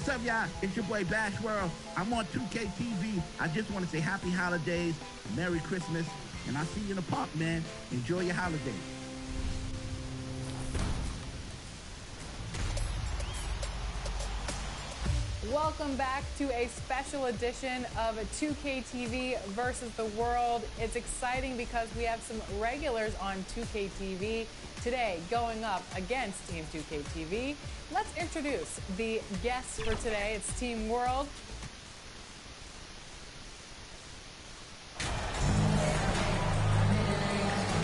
what's up, y'all? It's your boy Bash World. I'm on 2K TV. I just want to say happy holidays, Merry Christmas, and I'll see you in the park, man. Enjoy your holidays. Welcome back to a special edition of 2K TV versus the world. It's exciting because we have some regulars on 2K TV today going up against Team 2K TV. Let's introduce the guests for today. It's Team World.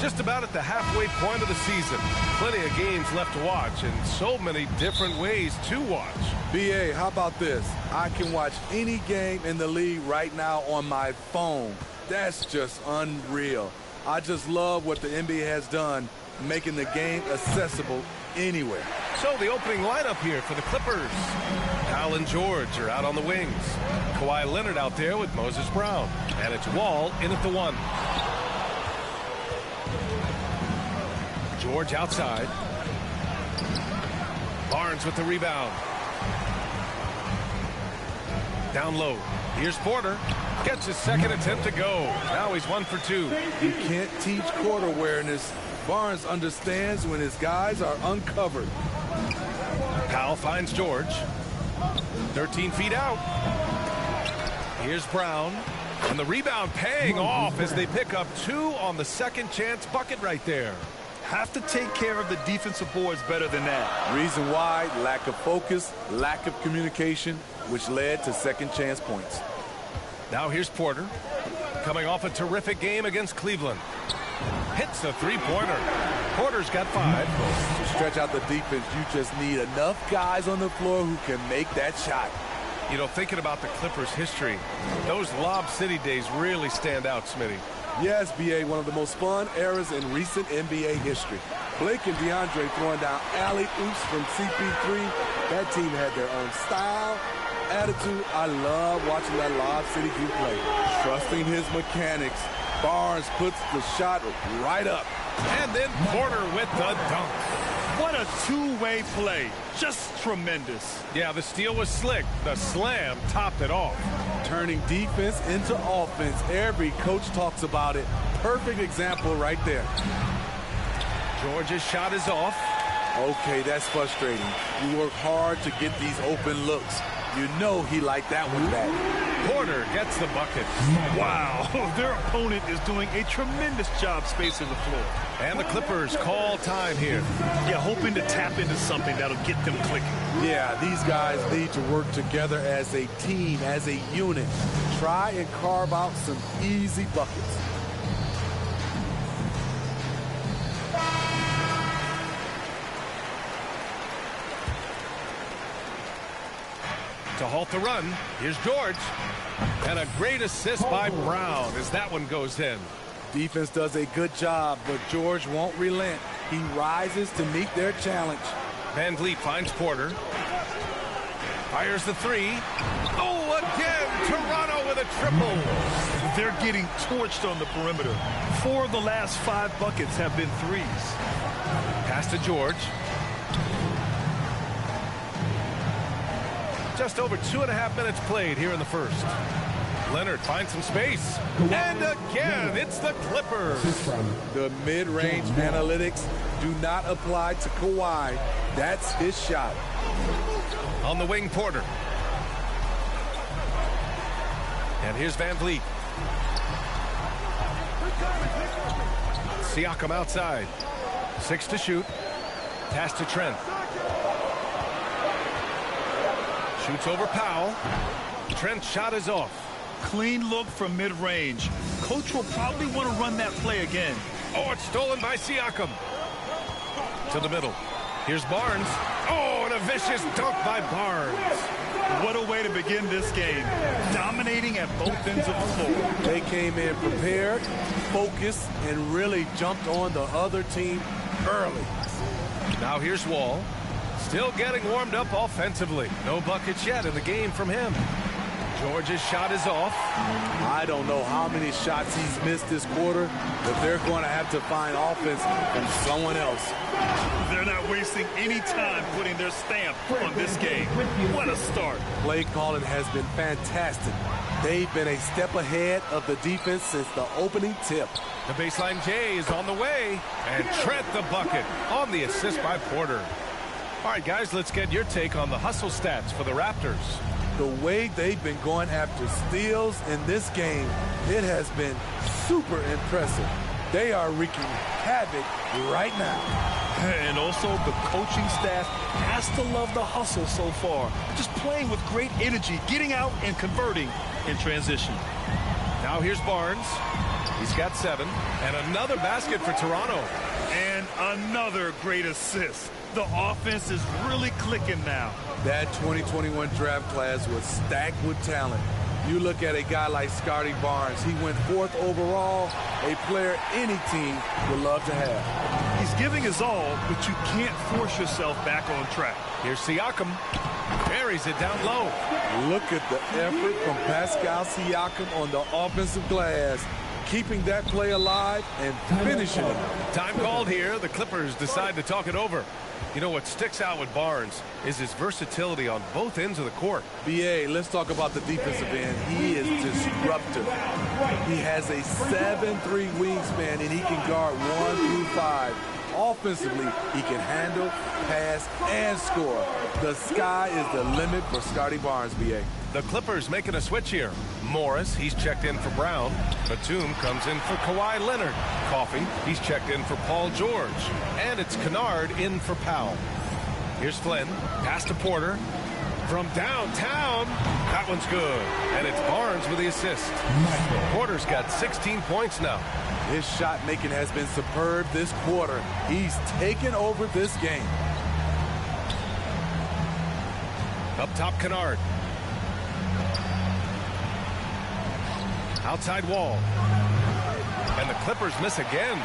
Just about at the halfway point of the season. Plenty of games left to watch and so many different ways to watch. BA, how about this? I can watch any game in the league right now on my phone. That's just unreal. I just love what the NBA has done, making the game accessible anywhere. So the opening lineup here for the Clippers. Powell and George are out on the wings. Kawhi Leonard out there with Moses Brown. And it's Wall in at the 1. George outside. Barnes with the rebound. Down low. Here's Porter. Gets his second attempt to go. Now he's 1 for 2. You can't teach court awareness. Barnes understands when his guys are uncovered. Powell finds George. 13 feet out. Here's Brown. And the rebound paying off as they pick up 2 on the second chance bucket right there. Have to take care of the defensive boards better than that. Reason why, lack of focus, lack of communication, which led to second chance points. Now here's Porter, coming off a terrific game against Cleveland. Hits a three-pointer. Porter's got 5. To stretch out the defense, you just need enough guys on the floor who can make that shot. You know, thinking about the Clippers' history, those Lob City days really stand out, Smitty. Yes, BA, one of the most fun eras in recent NBA history. Blake and DeAndre throwing down alley-oops from CP3. That team had their own style, attitude. I love watching that Lob City group play. Trusting his mechanics, Barnes puts the shot right up. And then Porter with the dunk. What a two-way play. Just tremendous. Yeah, the steal was slick. The slam topped it off. Turning defense into offense. Every coach talks about it. Perfect example right there. George's shot is off. Okay, that's frustrating. You work hard to get these open looks. You know he liked that one back. Porter gets the bucket. Wow, their opponent is doing a tremendous job spacing the floor. And the Clippers call time here. Yeah, hoping to tap into something that'll get them clicking. Yeah, these guys need to work together as a team, as a unit. Try and carve out some easy buckets. To halt the run, here's George. And a great assist by Brown as that one goes in. Defense does a good job, but George won't relent. He rises to meet their challenge. Van Vliet finds Porter. Fires the 3. Oh, again, Toronto with a triple. They're getting torched on the perimeter. 4 of the last 5 buckets have been 3s. Pass to George. Just over 2.5 minutes played here in the first. Leonard finds some space. And again, it's the Clippers. The mid-range analytics do not apply to Kawhi. That's his shot. On the wing, Porter. And here's Van Vliet. Siakam outside. 6 to shoot. Pass to Trent. Shoots over Powell. Trent's shot is off. Clean look from mid-range. Coach will probably want to run that play again. Oh, it's stolen by Siakam. To the middle. Here's Barnes. Oh, and a vicious dunk by Barnes. What a way to begin this game. Dominating at both ends of the floor. They came in prepared, focused, and really jumped on the other team early. Now here's Wall. Still getting warmed up offensively. No buckets yet in the game from him. George's shot is off. I don't know how many shots he's missed this quarter, but they're going to have to find offense from someone else. They're not wasting any time putting their stamp on this game. What a start. Play calling has been fantastic. They've been a step ahead of the defense since the opening tip. The baseline J is on the way, and Trent the bucket on the assist by Porter. All right, guys, let's get your take on the hustle stats for the Raptors. The way they've been going after steals in this game, it has been super impressive. They are wreaking havoc right now. And also, the coaching staff has to love the hustle so far. Just playing with great energy, getting out and converting in transition. Now here's Barnes. He's got 7. And another basket for Toronto. And another great assist. The offense is really clicking now. That 2021 draft class was stacked with talent. You look at a guy like Scotty Barnes. He went 4th overall, a player any team would love to have. He's giving his all, but you can't force yourself back on track. Here's Siakam. Buries it down low. Look at the effort from Pascal Siakam on the offensive glass, keeping that play alive and finishing it. Time called here. The Clippers decide to talk it over. You know what sticks out with Barnes is his versatility on both ends of the court. BA, let's talk about the defensive end. He is disruptive. He has a 7'3" wingspan, and he can guard 1 through 5. Offensively, he can handle, pass, and score. The sky is the limit for Scotty Barnes, BA. The Clippers making a switch here. Morris, he's checked in for Brown. Batum comes in for Kawhi Leonard. Coffey, he's checked in for Paul George. And it's Kennard in for Powell. Here's Flynn. Pass to Porter. From downtown. That one's good. And it's Barnes with the assist. Porter's got 16 points now. His shot making has been superb this quarter. He's taken over this game. Up top, Kennard. Outside Wall. And the Clippers miss again.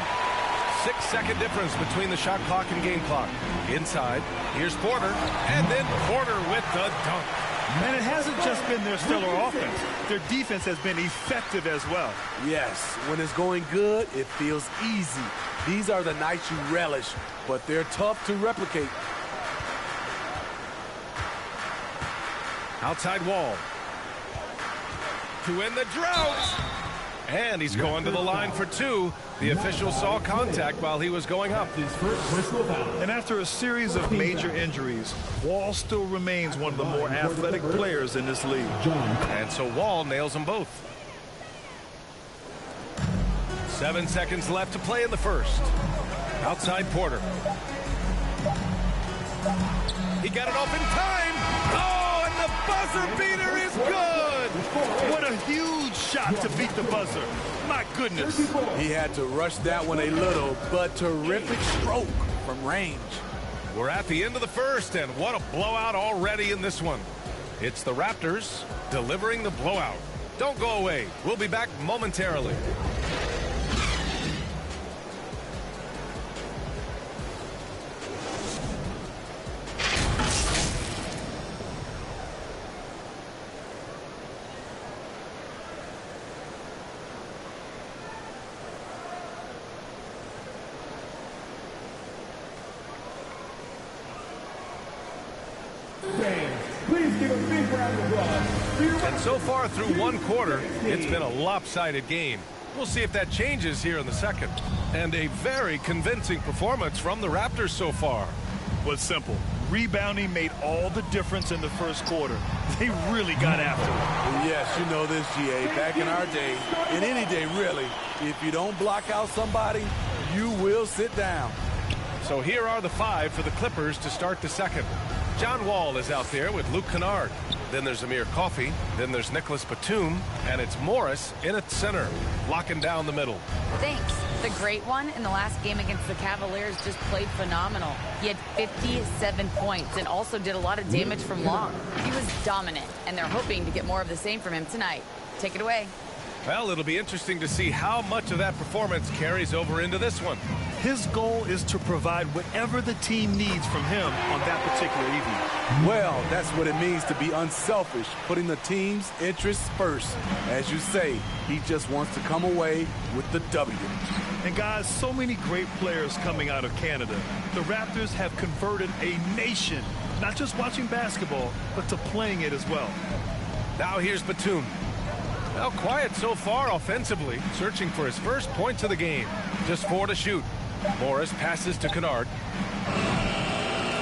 6-second difference between the shot clock and game clock. Inside, here's Porter. And then Porter with the dunk. And it hasn't just been their stellar offense. Their defense has been effective as well. Yes, when it's going good, it feels easy. These are the nights you relish, but they're tough to replicate. Outside Wall. To end the drought. And he's going to the line for 2. The official saw contact while he was going up. And after a series of major injuries, Wall still remains one of the more athletic players in this league. And so Wall nails them both. 7 seconds left to play in the first. Outside Porter. He got it off in time. Oh, and the buzzer beater is good. What a huge shot to beat the buzzer. My goodness. He had to rush that one a little, but terrific stroke from range. We're at the end of the first, and what a blowout already in this one. It's the Raptors delivering the blowout. Don't go away. We'll be back momentarily. Please give a big round of applause. And so far through one quarter, it's been a lopsided game. We'll see if that changes here in the second. And a very convincing performance from the Raptors so far. Was simple. Rebounding made all the difference in the first quarter. They really got after it. Yes, you know this, GA. Back in our day, in any day really, if you don't block out somebody, you will sit down. So here are the 5 for the Clippers to start the second. John Wall is out there with Luke Kennard. Then there's Amir Coffey. Then there's Nicholas Batum. And it's Morris in at center, locking down the middle. Thanks. The great one in the last game against the Cavaliers just played phenomenal. He had 57 points and also did a lot of damage from long. He was dominant, and they're hoping to get more of the same from him tonight. Take it away. Well, it'll be interesting to see how much of that performance carries over into this one. His goal is to provide whatever the team needs from him on that particular evening. Well, that's what it means to be unselfish, putting the team's interests first. As you say, he just wants to come away with the W. And guys, so many great players coming out of Canada. The Raptors have converted a nation, not just watching basketball, but to playing it as well. Now here's Batum. Well, quiet so far offensively, searching for his first points of the game. Just 4 to shoot. Morris passes to Kennard.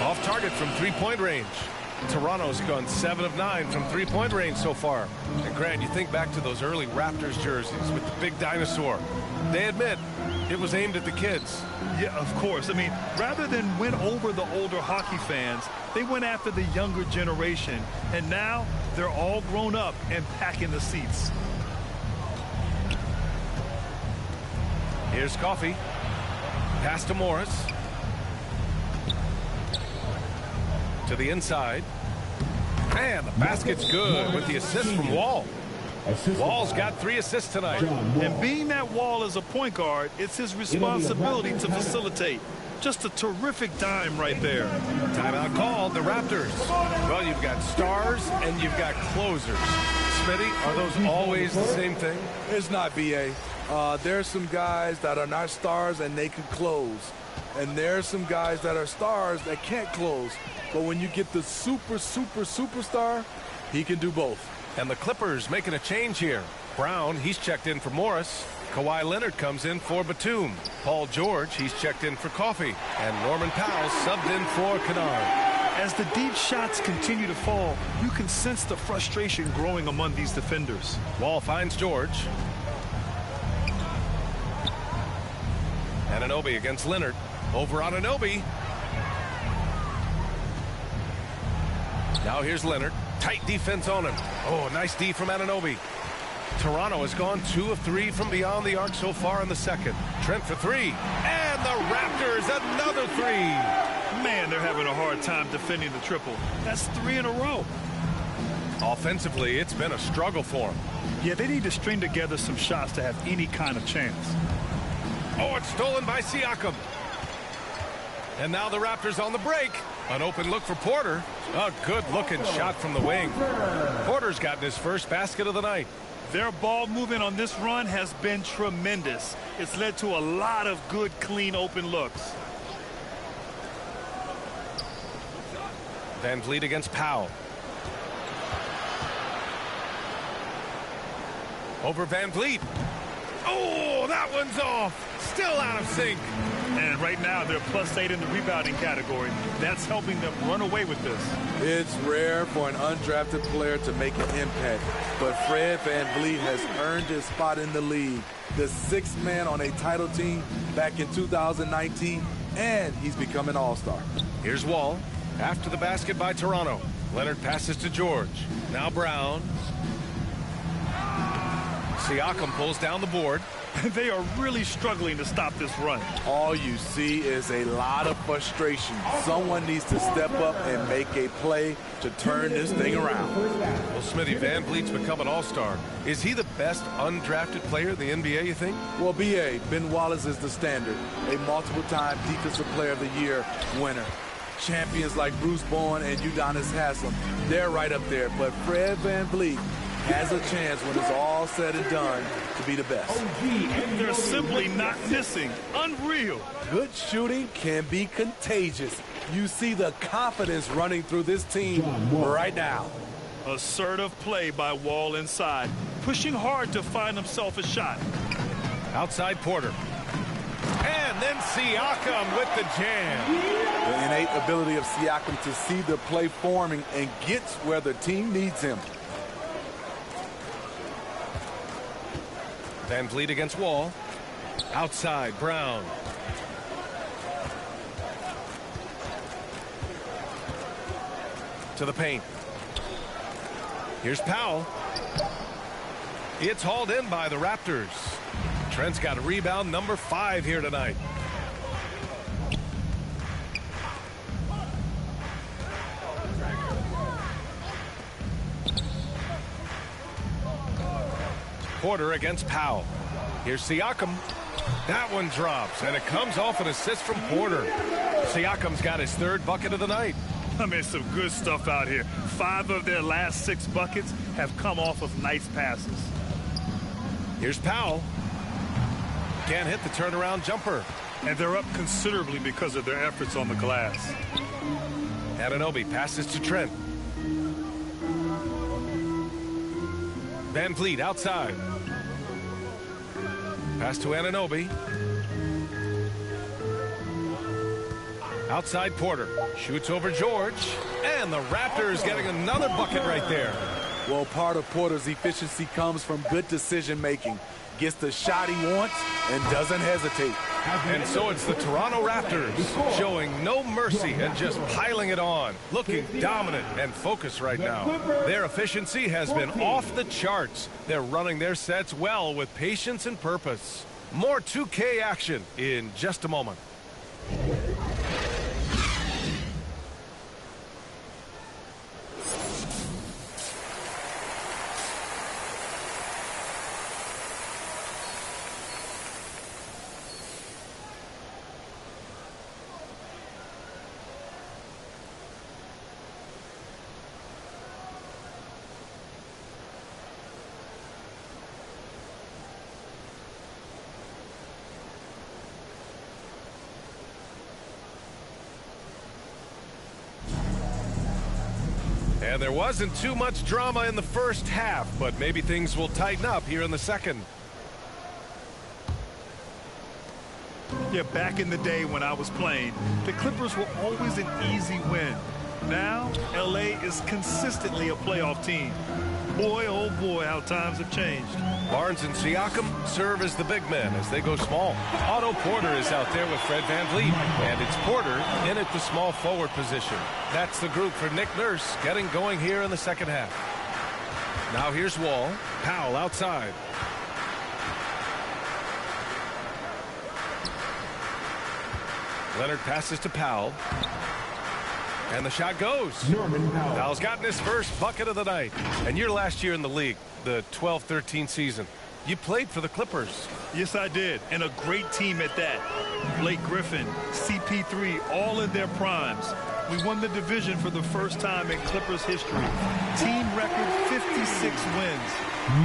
Off target from three-point range. Toronto's gone 7 of 9 from three-point range so far. And Grant, you think back to those early Raptors jerseys with the big dinosaur. They admit it was aimed at the kids. Yeah, of course. I mean, rather than win over the older hockey fans, they went after the younger generation. And now they're all grown up and packing the seats. Here's Coffey. Pass to Morris. To the inside. And the basket's good with the assist from Wall. Wall's got 3 assists tonight. And being that Wall is a point guard, it's his responsibility to facilitate. Just a terrific dime right there. Timeout called, the Raptors. Well, you've got stars and you've got closers. Smitty, are those always the same thing? It's not, B.A. There's some guys that are not stars and they can close. And there's some guys that are stars that can't close. But when you get the superstar, he can do both. And the Clippers making a change here. Brown, he's checked in for Morris. Kawhi Leonard comes in for Batum. Paul George, he's checked in for Coffey. And Norman Powell subbed in for Kennard. As the deep shots continue to fall, you can sense the frustration growing among these defenders. Wall finds George. Anunoby against Leonard. Over Anunoby. Now here's Leonard. Tight defense on him. Oh, nice D from Anunoby. Toronto has gone 2 of 3 from beyond the arc so far in the second. Trent for 3. And the Raptors another 3. Man, they're having a hard time defending the triple. That's 3 in a row. Offensively, it's been a struggle for them. Yeah, they need to string together some shots to have any kind of chance. Oh, it's stolen by Siakam. And now the Raptors on the break. An open look for Porter. A good-looking shot from the wing. Porter's gotten his first basket of the night. Their ball movement on this run has been tremendous. It's led to a lot of good, clean, open looks. Van Vliet against Powell. Over Van Vliet. Oh, that one's off. Still out of sync. And right now, they're +8 in the rebounding category. That's helping them run away with this. It's rare for an undrafted player to make an impact, but Fred VanVleet has earned his spot in the league. The 6th man on a title team back in 2019, and he's become an all-star. Here's Wall. After the basket by Toronto. Leonard passes to George. Now Brown. Siakam pulls down the board. They are really struggling to stop this run. All you see is a lot of frustration. Someone needs to step up and make a play to turn this thing around. Well, Smitty, Van Vliet's become an all-star. Is he the best undrafted player in the NBA, you think? Well, B.A., Ben Wallace is the standard. A multiple-time Defensive Player of the Year winner. Champions like Bruce Bowen and Udonis Haslem, they're right up there. But Fred VanVleet has a chance when it's all said and done to be the best. They're simply not missing. Unreal. Good shooting can be contagious. You see the confidence running through this team right now. Assertive play by Wall inside, pushing hard to find himself a shot. Outside Porter. And then Siakam with the jam. The innate ability of Siakam to see the play forming and gets where the team needs him. Van Vliet against Wall. Outside, Brown. To the paint. Here's Powell. It's hauled in by the Raptors. Trent's got a rebound number 5 here tonight. Porter against Powell. Here's Siakam. That one drops, and it comes off an assist from Porter. Siakam's got his third bucket of the night. I mean, some good stuff out here. 5 of their last 6 buckets have come off of nice passes. Here's Powell. Can't hit the turnaround jumper. And they're up considerably because of their efforts on the glass. Anunoby passes to Trent. Van Vliet outside. Pass to Anunoby. Outside Porter. Shoots over George. And the Raptors getting another bucket right there. Well, part of Porter's efficiency comes from good decision-making. Gets the shot he wants and doesn't hesitate. And so it's the Toronto Raptors showing no mercy and just piling it on. Looking dominant and focused right now. Their efficiency has been off the charts. They're running their sets well with patience and purpose. More 2K action in just a moment. And there wasn't too much drama in the first half, but maybe things will tighten up here in the second. Yeah, back in the day when I was playing, the Clippers were always an easy win. Now, LA is consistently a playoff team. Boy, oh boy, how times have changed. Barnes and Siakam serve as the big men as they go small. Otto Porter is out there with Fred VanVleet, and it's Porter in at the small forward position. That's the group for Nick Nurse getting going here in the second half. Now here's Wall. Powell outside. Leonard passes to Powell. And the shot goes. Powell's gotten his first bucket of the night. And your last year in the league, the 12-13 season, you played for the Clippers. Yes, I did. And a great team at that. Blake Griffin, CP3, all in their primes. We won the division for the first time in Clippers history. Team record 56 wins.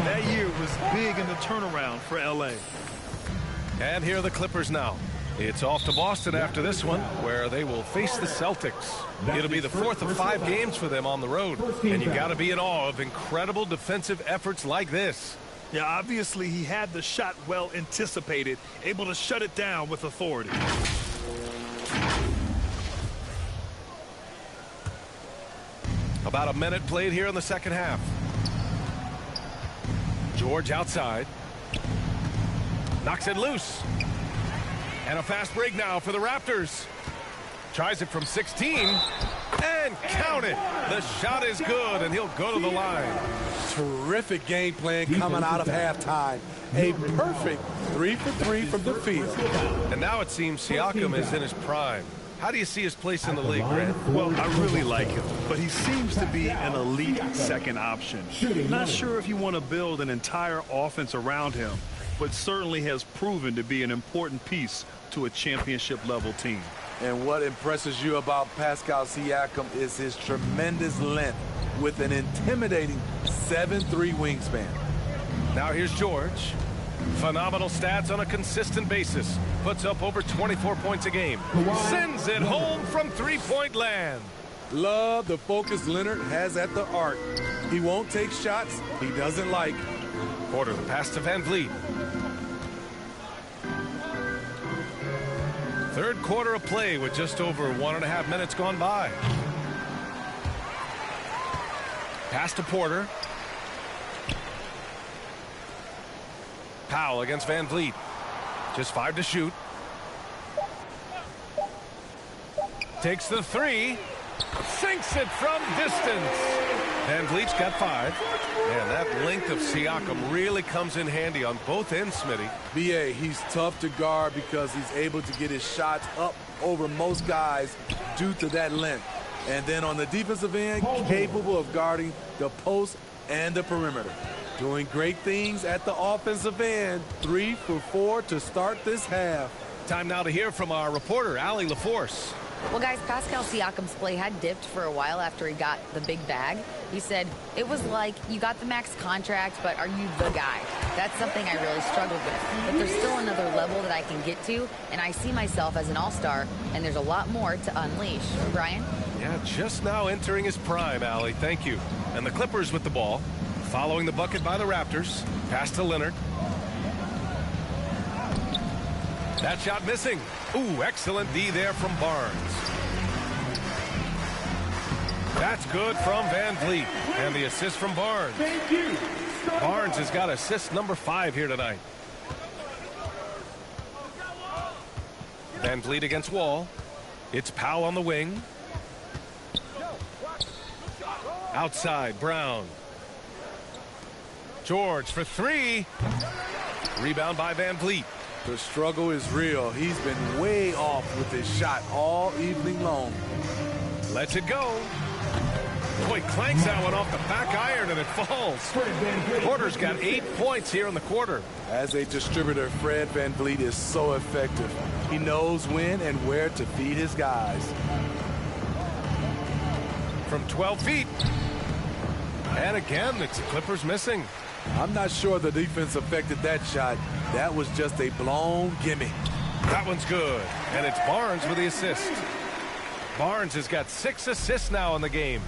That year was big in the turnaround for LA. And here are the Clippers now. It's off to Boston after this one, where they will face the Celtics. It'll be the 4th of 5 games for them on the road. And you got to be in awe of incredible defensive efforts like this. Yeah, obviously he had the shot well anticipated, able to shut it down with authority. About a minute played here in the second half. George outside. Knocks it loose. And a fast break now for the Raptors. Tries it from 16. And count it. The shot is good, and he'll go to the line. Terrific game plan coming out of halftime. A perfect 3 for 3 from the field. And now it seems Siakam is in his prime. How do you see his place in the league, Grant? Well, I really like him, but he seems to be an elite second option. Not sure if you want to build an entire offense around him, but certainly has proven to be an important piece to a championship-level team. And what impresses you about Pascal Siakam is his tremendous length with an intimidating 7'3" wingspan. Now here's George. Phenomenal stats on a consistent basis. Puts up over 24 points a game. Sends it home from three-point land. Love the focus Leonard has at the arc. He won't take shots he doesn't like. Porter, the pass to VanVleet. Third quarter of play with just over 1.5 minutes gone by. Pass to Porter. Powell against VanVleet. Just 5 to shoot. Takes the 3. Sinks it from distance. VanVleet's got 5. And that length of Siakam really comes in handy on both ends, Smitty. B.A., he's tough to guard because he's able to get his shots up over most guys due to that length. And then on the defensive end, capable of guarding the post and the perimeter. Doing great things at the offensive end. 3 for 4 to start this half. Time now to hear from our reporter, Allie LaForce. Well, guys, Pascal Siakam's play had dipped for a while after he got the big bag. He said, it was like you got the max contract, but are you the guy? That's something I really struggled with. But there's still another level that I can get to, and I see myself as an all-star, and there's a lot more to unleash. Brian? Yeah, just now entering his prime, Allie. Thank you. And the Clippers with the ball. Following the bucket by the Raptors. Pass to Leonard. That shot missing. Ooh, excellent D there from Barnes. That's good from Van Vliet. And the assist from Barnes. Thank you. Barnes has got assist number 5 here tonight. Van Vliet against Wall. It's Powell on the wing. Outside, Brown. George for 3. Rebound by Van Vliet. The struggle is real. He's been way off with his shot all evening long. Lets it go. Boy, clanks that one off the back iron and it falls. Porter's got 8 points here in the quarter. As a distributor, Fred Van Vliet is so effective. He knows when and where to feed his guys. From 12 feet. And again, it's the Clippers missing. I'm not sure the defense affected that shot. That was just a blown gimme. That one's good. And it's Barnes with the assist. Barnes has got 6 assists now in the game.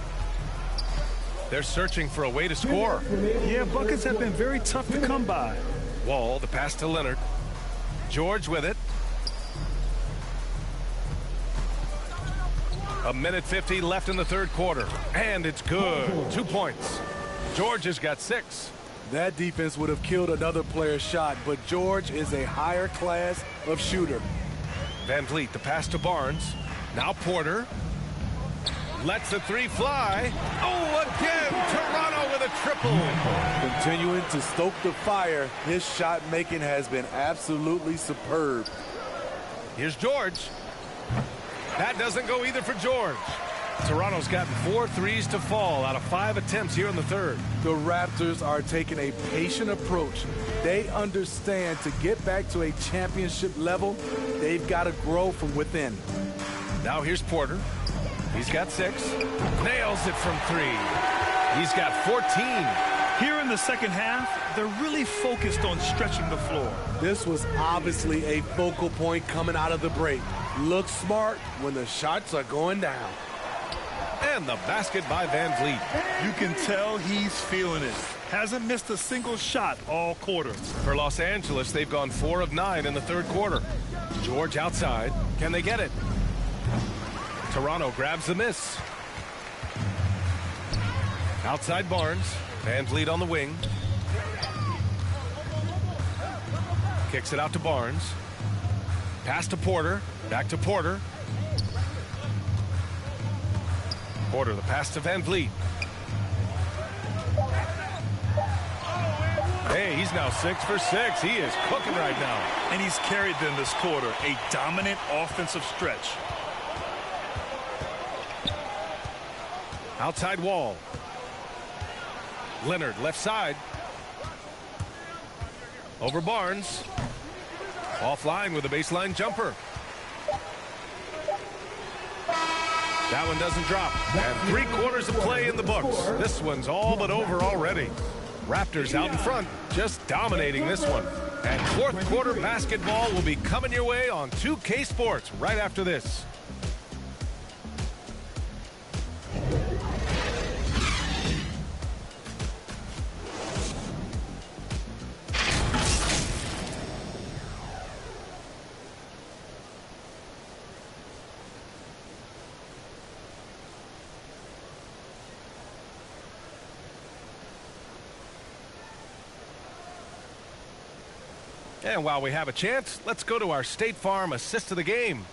They're searching for a way to score. Yeah, buckets have been very tough to come by. Wall, the pass to Leonard. George with it. 1:50 left in the third quarter. And it's good. 2 points. George has got 6. That defense would have killed another player's shot, but George is a higher class of shooter. Van Vliet, the pass to Barnes. Now Porter. Lets the 3 fly. Oh, again, Toronto with a triple. Continuing to stoke the fire, his shot making has been absolutely superb. Here's George. That doesn't go either for George. Toronto's gotten 4 threes to fall out of 5 attempts here in the third. The Raptors are taking a patient approach. They understand to get back to a championship level, they've got to grow from within. Now here's Porter. He's got 6. Nails it from 3. He's got 14. Here in the second half, they're really focused on stretching the floor. This was obviously a focal point coming out of the break. Look smart when the shots are going down. And the basket by Van Vliet. You can tell he's feeling it. Hasn't missed a single shot all quarter. For Los Angeles, they've gone 4 of 9 in the third quarter. George outside. Can they get it? Toronto grabs the miss. Outside Barnes. Van Vliet on the wing. Kicks it out to Barnes. Pass to Porter. Back to Porter. Porter, the pass to Van Vliet. Hey, he's now 6 for 6. He is cooking right now. And he's carried them this quarter. A dominant offensive stretch. Outside Wall. Leonard, left side. Over Barnes. Offline with a baseline jumper. That one doesn't drop. And 3 quarters of play in the books. This one's all but over already. Raptors out in front, just dominating this one. And fourth quarter basketball will be coming your way on 2K Sports right after this. And while we have a chance, let's go to our State Farm assist of the game.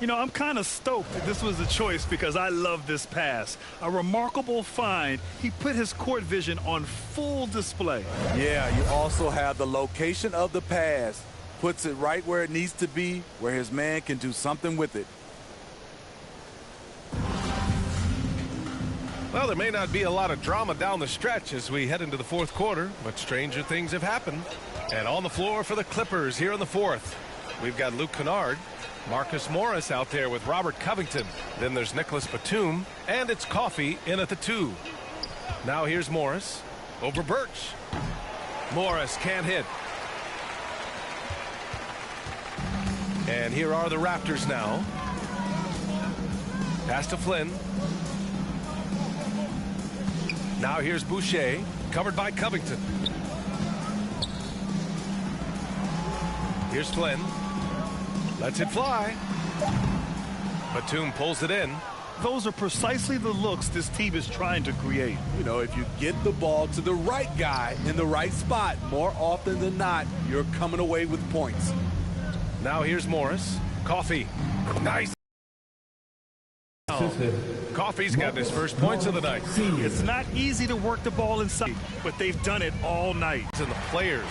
You know, I'm kind of stoked that this was a choice because I love this pass. A remarkable find. He put his court vision on full display. Yeah, you also have the location of the pass. Puts it right where it needs to be, where his man can do something with it. Well, there may not be a lot of drama down the stretch as we head into the fourth quarter, but stranger things have happened. And on the floor for the Clippers here in the fourth, we've got Luke Kennard, Marcus Morris out there with Robert Covington. Then there's Nicholas Batum, and it's Coffey in at the 2. Now here's Morris over Birch. Morris can't hit. And here are the Raptors now. Pass to Flynn. Now here's Boucher, covered by Covington. Here's Flynn. Lets it fly. Batum pulls it in. Those are precisely the looks this team is trying to create. You know, if you get the ball to the right guy in the right spot, more often than not, you're coming away with points. Now here's Morris. Coffey. Nice. Coffey's got his first points of the night. It's not easy to work the ball inside, but they've done it all night. And the players,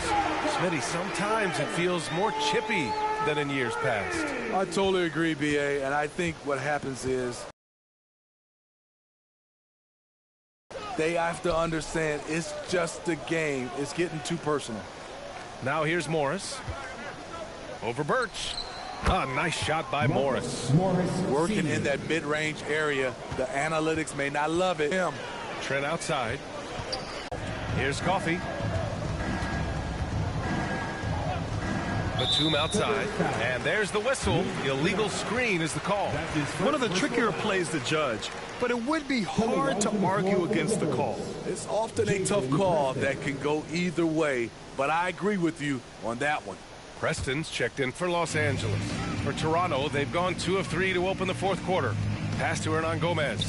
Smitty, sometimes it feels more chippy than in years past. I totally agree, B.A., and I think what happens is they have to understand it's just a game. It's getting too personal. Now here's Morris. Over Birch. Ah, nice shot by Morris. Working in that mid-range area. The analytics may not love it. Trent outside. Here's Coffey. Batum outside. And there's the whistle. Illegal screen is the call. One of the trickier plays to judge, but it would be hard to argue against the call. It's often a tough call that can go either way, but I agree with you on that one. Preston's checked in for Los Angeles. For Toronto, they've gone 2 of 3 to open the fourth quarter. Pass to Hernan Gomez.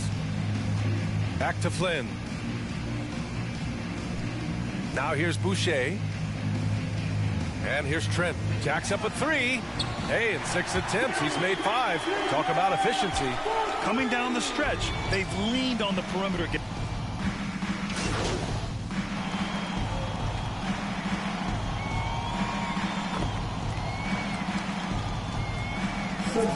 Back to Flynn. Now here's Boucher. And here's Trent. Jacks up a 3. Hey, in 6 attempts, he's made 5. Talk about efficiency. Coming down the stretch, they've leaned on the perimeter.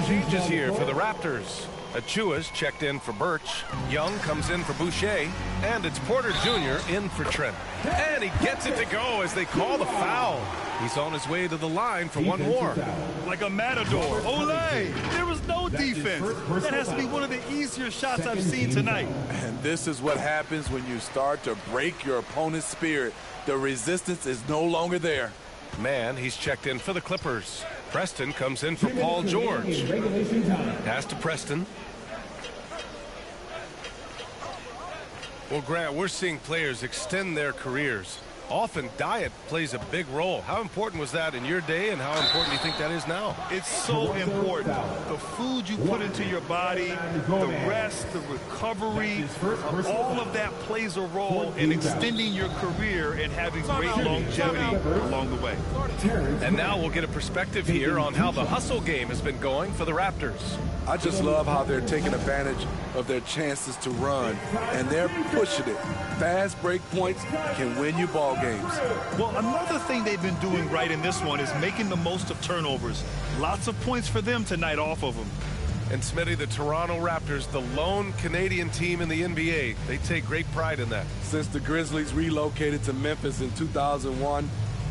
Changes here for the Raptors. Achua's checked in for Birch. Young comes in for Boucher. And it's Porter Jr. in for Trent. And he gets it to go as they call the foul. He's on his way to the line for one more. Like a matador. Olay! There was no defense. That has to be one of the easier shots I've seen tonight. And this is what happens when you start to break your opponent's spirit. The resistance is no longer there. Man, he's checked in for the Clippers. Preston comes in for Paul George. Pass to Preston. Well, Grant, we're seeing players extend their careers. Often diet plays a big role. How important was that in your day, and how important do you think that is now? It's so important. The food you put into your body, the rest, the recovery, all of that plays a role in extending your career and having great longevity along the way. And now we'll get a perspective here on how the hustle game has been going for the Raptors. I just love how they're taking advantage of their chances to run, and they're pushing it. Fast break points can win you ball games. Well, another thing they've been doing right in this one is making the most of turnovers. Lots of points for them tonight off of them. And Smitty, the Toronto Raptors, the lone Canadian team in the NBA, they take great pride in that. Since the Grizzlies relocated to Memphis in 2001,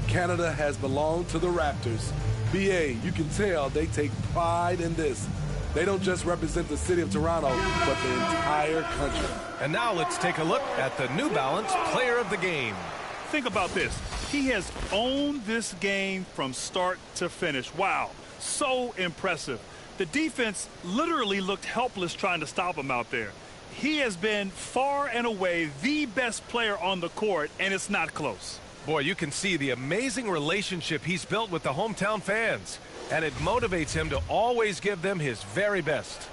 Canada has belonged to the Raptors. BA, you can tell they take pride in this. They don't just represent the city of Toronto, but the entire country. And now let's take a look at the New Balance Player of the Game. Think about this. He has owned this game from start to finish. Wow, so impressive. The defense literally looked helpless trying to stop him out there. He has been far and away the best player on the court, and it's not close. Boy, you can see the amazing relationship he's built with the hometown fans, and it motivates him to always give them his very best.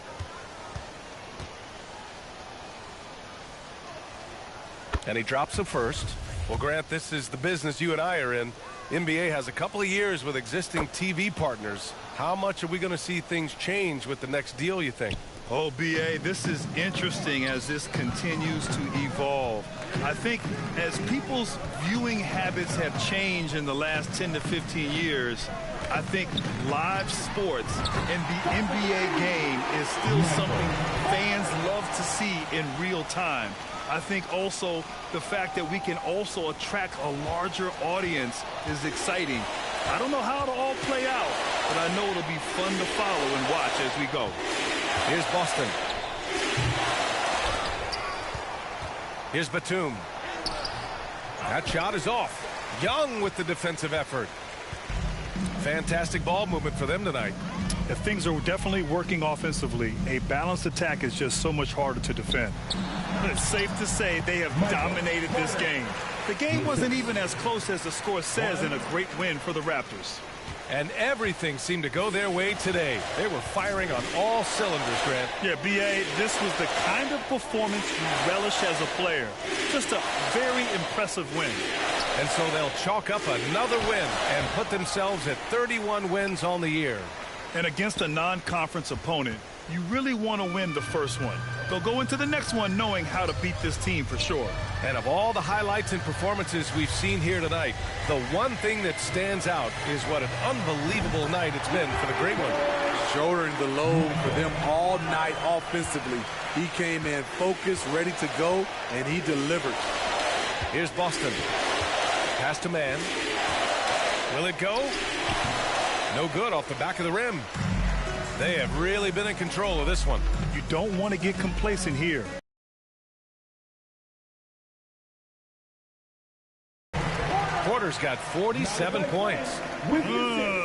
And he drops the first. Well, Grant, this is the business you and I are in. NBA has a couple of years with existing TV partners. How much are we going to see things change with the next deal, you think? Oh, B.A., this is interesting as this continues to evolve. I think as people's viewing habits have changed in the last 10 to 15 years, I think live sports and the NBA game is still something fans love to see in real time. I think also the fact that we can also attract a larger audience is exciting. I don't know how it'll all play out, but I know it'll be fun to follow and watch as we go. Here's Boston. Here's Batum. That shot is off. Young with the defensive effort. Fantastic ball movement for them tonight. If things are definitely working offensively, a balanced attack is just so much harder to defend. It's safe to say they have dominated this game. The game wasn't even as close as the score says in a great win for the Raptors. And everything seemed to go their way today. They were firing on all cylinders, Grant. Yeah, B.A., this was the kind of performance you relish as a player. Just a very impressive win. And so they'll chalk up another win and put themselves at 31 wins on the year. And against a non-conference opponent, you really want to win the first one. They'll go into the next one knowing how to beat this team for sure. And of all the highlights and performances we've seen here tonight, the one thing that stands out is what an unbelievable night it's been for the Great One. Shouldering the load for them all night offensively. He came in focused, ready to go, and he delivered. Here's Boston. Pass to Man. Will it go? No good off the back of the rim. They have really been in control of this one. You don't want to get complacent here. Porter's got 47 points.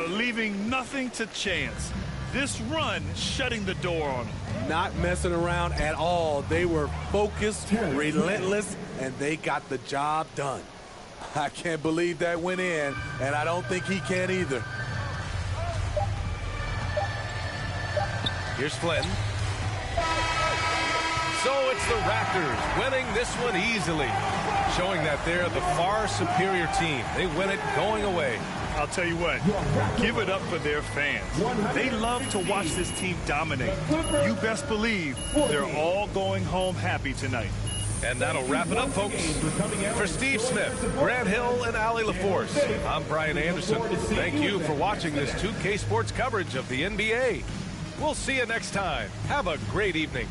Leaving nothing to chance. This run shutting the door on them. Not messing around at all. They were focused, relentless, and they got the job done. I can't believe that went in, and I don't think he can either. Here's Flynn. So it's the Raptors winning this one easily, showing that they're the far superior team. They win it going away. I'll tell you what, give it up for their fans. They love to watch this team dominate. You best believe they're all going home happy tonight. And that'll wrap it up, folks. For Steve Smith, Grant Hill, and Allie LaForce, I'm Brian Anderson. Thank you for watching this 2K Sports coverage of the NBA. We'll see you next time. Have a great evening.